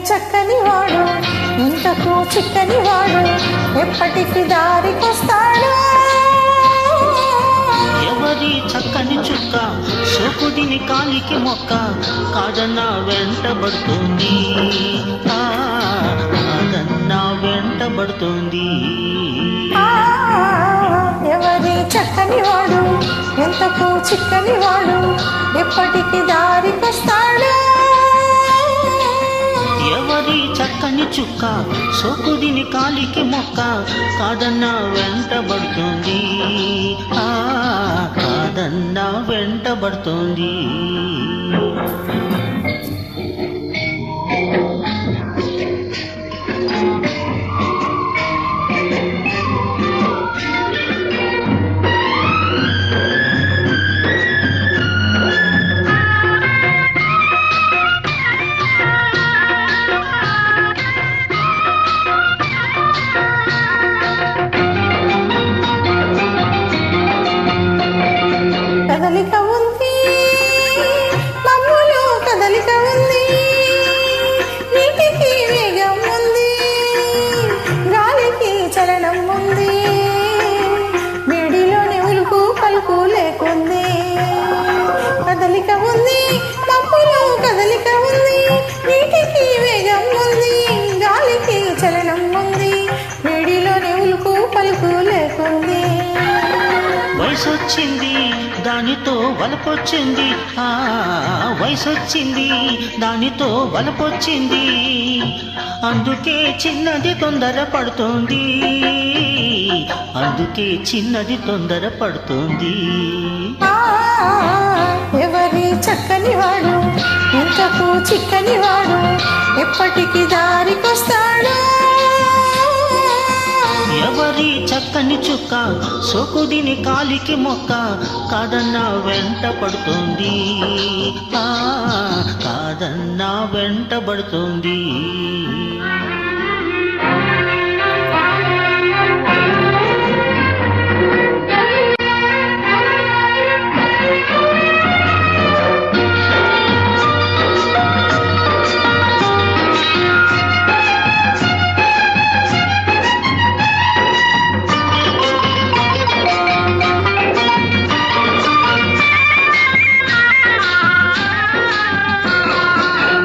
చక్కని వాడు ఇంతకు చిక్కని వాడు ఎప్పటికి దారికొస్తాడు. ఎవరి చక్కని చుక్క సోకుడిని కాలికి మొక్క కాదన్నా వెంటబడుతుంది, కాదన్నా వెంటబడుతుంది. ఎవరి చక్కని వాడు ఎంతకు చిక్కని వాడు ఎప్పటికి దారికొస్తాడు. ఎవరి చక్కని చుక్క సోకుడిని కాలికి మొక్క కాదన్నా వెంటబడుతుంది, కాదన్నా వెంటబడుతుంది. కదలిక ఉంది మమ్ములో కదలిక ఉంది, నీటికి వేగం ఉంది, గాలికి చలనం ఉంది, వేడిలోని ఉలుకు పలుకు లేకుంది. కదలిక ఉంది మమ్ములో కదలిక ఉంది, నీటికి వేగం ఉంది, గాలికి చలనం ఉంది, వేడిలోని ఉలుకు పలుకు లేకుంది. వయసొచ్చింది దానితో వలపొచ్చింది, వయసొచ్చింది దానితో వలపొచ్చింది, అందుకే చిన్నది తొందర పడుతోంది, అందుకే చిన్నది తొందర పడుతోంది. ఎవరి చక్కని వాడు ఎంతకు చిక్కని వాడు ఎప్పటికి దారికొస్తాడు. ఎవరి చక్కని చుక్క సోకుడిని కాలికి మొక్క కాదన్నా వెంట పడుతుంది, కాదన్నా వెంటబడుతుంది.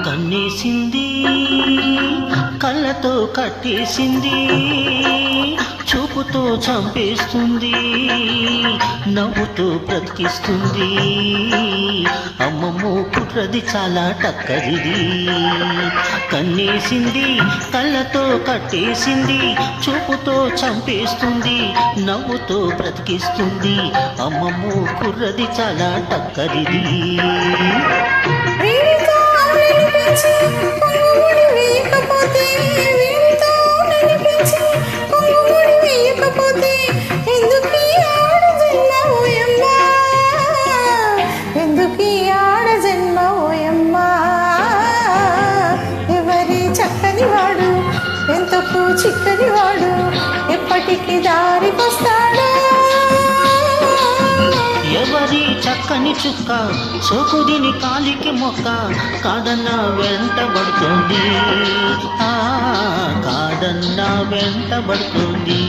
కన్నేసింది కళ్ళతో కట్టేసింది, చూపుతో చంపేస్తుంది, నవ్వుతో బ్రతికిస్తుంది, అమ్మమ్మో కుట్రది చాలా టక్కరిది. కన్నేసింది కళ్ళతో కట్టేసింది, చూపుతో చంపేస్తుంది, నవ్వుతో బ్రతికిస్తుంది, అమ్మమ్మో కుర్రది చాలా టక్కరిది. ఎవరి చక్కని వాడు ఎంతకు చిక్కని వాడు ఎప్పటికి దారికొస్తాడు. ఎవరి చక్కని చుక్క సోకుడిని కాలికి మొక్క కాదన్నా వెంటబడుతుంది, కాదన్నా వెంటబడుతుంది.